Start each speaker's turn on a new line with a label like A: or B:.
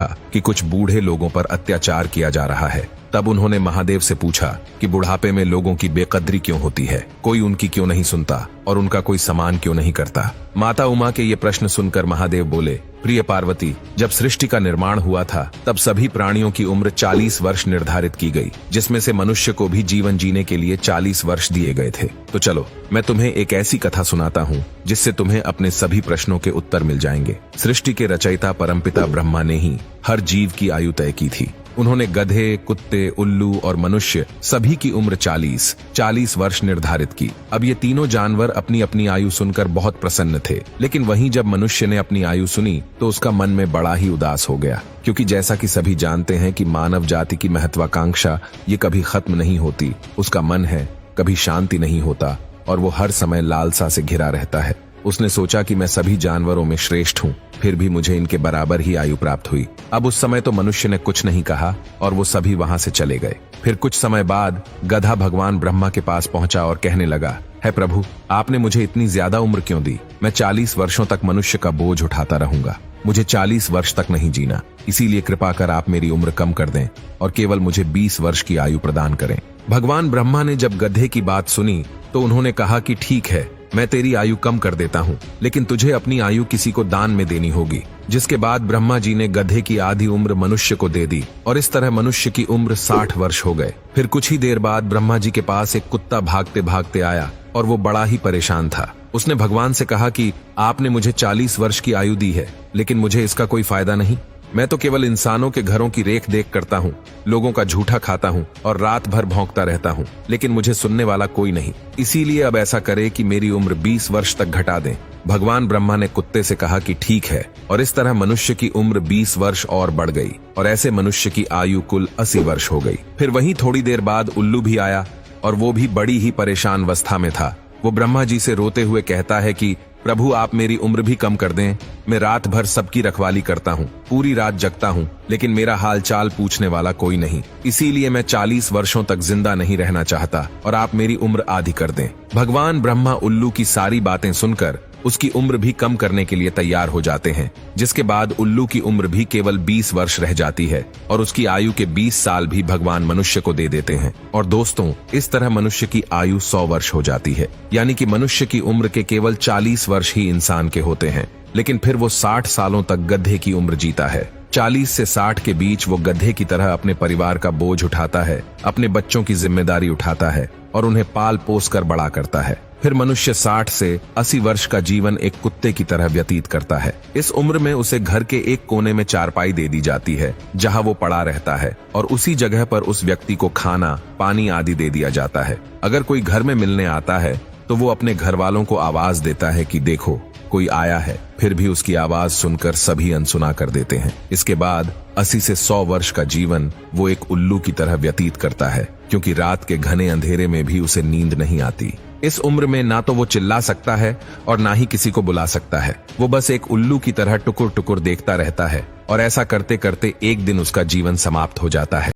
A: कि कुछ बूढ़े लोगों पर अत्याचार किया जा रहा है। तब उन्होंने महादेव से पूछा कि बुढ़ापे में लोगों की बेकदरी क्यों होती है, कोई उनकी क्यों नहीं सुनता और उनका कोई सम्मान क्यों नहीं करता। माता उमा के ये प्रश्न सुनकर महादेव बोले, प्रिय पार्वती, जब सृष्टि का निर्माण हुआ था तब सभी प्राणियों की उम्र 40 वर्ष निर्धारित की गई, जिसमें से मनुष्य को भी जीवन जीने के लिए 40 वर्ष दिए गए थे। तो चलो मैं तुम्हें एक ऐसी कथा सुनाता हूँ जिससे तुम्हें अपने सभी प्रश्नों के उत्तर मिल जाएंगे। सृष्टि के रचयिता परमपिता ब्रह्मा ने ही हर जीव की आयु तय की थी। उन्होंने गधे, कुत्ते, उल्लू और मनुष्य सभी की उम्र 40 वर्ष निर्धारित की। अब ये तीनों जानवर अपनी अपनी आयु सुनकर बहुत प्रसन्न थे, लेकिन वहीं जब मनुष्य ने अपनी आयु सुनी तो उसका मन में बड़ा ही उदास हो गया, क्योंकि जैसा कि सभी जानते हैं कि मानव जाति की महत्वाकांक्षा ये कभी खत्म नहीं होती। उसका मन है कभी शांति नहीं होता और वो हर समय लालसा से घिरा रहता है। उसने सोचा कि मैं सभी जानवरों में श्रेष्ठ हूँ, फिर भी मुझे इनके बराबर ही आयु प्राप्त हुई। अब उस समय तो मनुष्य ने कुछ नहीं कहा और वो सभी वहां से चले गए। फिर कुछ समय बाद गधा भगवान ब्रह्मा के पास पहुंचा और कहने लगा, है प्रभु, आपने मुझे इतनी ज्यादा उम्र क्यों दी? मैं 40 वर्षों तक मनुष्य का बोझ उठाता रहूंगा, मुझे 40 वर्ष तक नहीं जीना, इसीलिए कृपा कर आप मेरी उम्र कम कर दें और केवल मुझे 20 वर्ष की आयु प्रदान करें। भगवान ब्रह्मा ने जब गधे की बात सुनी तो उन्होंने कहा कि ठीक है, मैं तेरी आयु कम कर देता हूँ, लेकिन तुझे अपनी आयु किसी को दान में देनी होगी। जिसके बाद ब्रह्मा जी ने गधे की आधी उम्र मनुष्य को दे दी और इस तरह मनुष्य की उम्र 60 वर्ष हो गए। फिर कुछ ही देर बाद ब्रह्मा जी के पास एक कुत्ता भागते भागते आया और वो बड़ा ही परेशान था। उसने भगवान से कहा कि आपने मुझे 40 वर्ष की आयु दी है, लेकिन मुझे इसका कोई फायदा नहीं। मैं तो केवल इंसानों के घरों की रेख देख करता हूँ, लोगों का झूठा खाता हूँ और रात भर भौंकता रहता हूँ, लेकिन मुझे सुनने वाला कोई नहीं। इसीलिए अब ऐसा करे कि मेरी उम्र 20 वर्ष तक घटा दें। भगवान ब्रह्मा ने कुत्ते से कहा कि ठीक है, और इस तरह मनुष्य की उम्र 20 वर्ष और बढ़ गई और ऐसे मनुष्य की आयु कुल 80 वर्ष हो गई। फिर वहीं थोड़ी देर बाद उल्लू भी आया और वो भी बड़ी ही परेशान अवस्था में था। वो ब्रह्मा जी से रोते हुए कहता है कि प्रभु, आप मेरी उम्र भी कम कर दें। मैं रात भर सबकी रखवाली करता हूँ, पूरी रात जगता हूँ, लेकिन मेरा हाल चाल पूछने वाला कोई नहीं। इसीलिए मैं 40 वर्षों तक जिंदा नहीं रहना चाहता और आप मेरी उम्र आधी कर दें। भगवान ब्रह्मा उल्लू की सारी बातें सुनकर उसकी उम्र भी कम करने के लिए तैयार हो जाते हैं, जिसके बाद उल्लू की उम्र भी केवल 20 वर्ष रह जाती है और उसकी आयु के 20 साल भी भगवान मनुष्य को दे देते हैं। और दोस्तों, इस तरह मनुष्य की आयु 100 वर्ष हो जाती है, यानी कि मनुष्य की उम्र के केवल 40 वर्ष ही इंसान के होते हैं, लेकिन फिर वो 60 सालों तक गधे की उम्र जीता है। 40 से 60 के बीच वो गधे की तरह अपने परिवार का बोझ उठाता है, अपने बच्चों की जिम्मेदारी उठाता है और उन्हें पाल पोस कर बड़ा करता है। फिर मनुष्य 60 से 80 वर्ष का जीवन एक कुत्ते की तरह व्यतीत करता है। इस उम्र में उसे घर के एक कोने में चारपाई दे दी जाती है जहां वो पड़ा रहता है और उसी जगह पर उस व्यक्ति को खाना, पानी आदि दे दिया जाता है। अगर कोई घर में मिलने आता है तो वो अपने घर वालों को आवाज देता है कि देखो, कोई आया है। फिर भी उसकी आवाज सुनकर सभी अनसुना कर देते हैं। इसके बाद 80 से 100 वर्ष का जीवन वो एक उल्लू की तरह व्यतीत करता है, क्योंकि रात के घने अंधेरे में भी उसे नींद नहीं आती। इस उम्र में ना तो वो चिल्ला सकता है और ना ही किसी को बुला सकता है। वो बस एक उल्लू की तरह टुकुर टुकुर देखता रहता है और ऐसा करते करते एक दिन उसका जीवन समाप्त हो जाता है।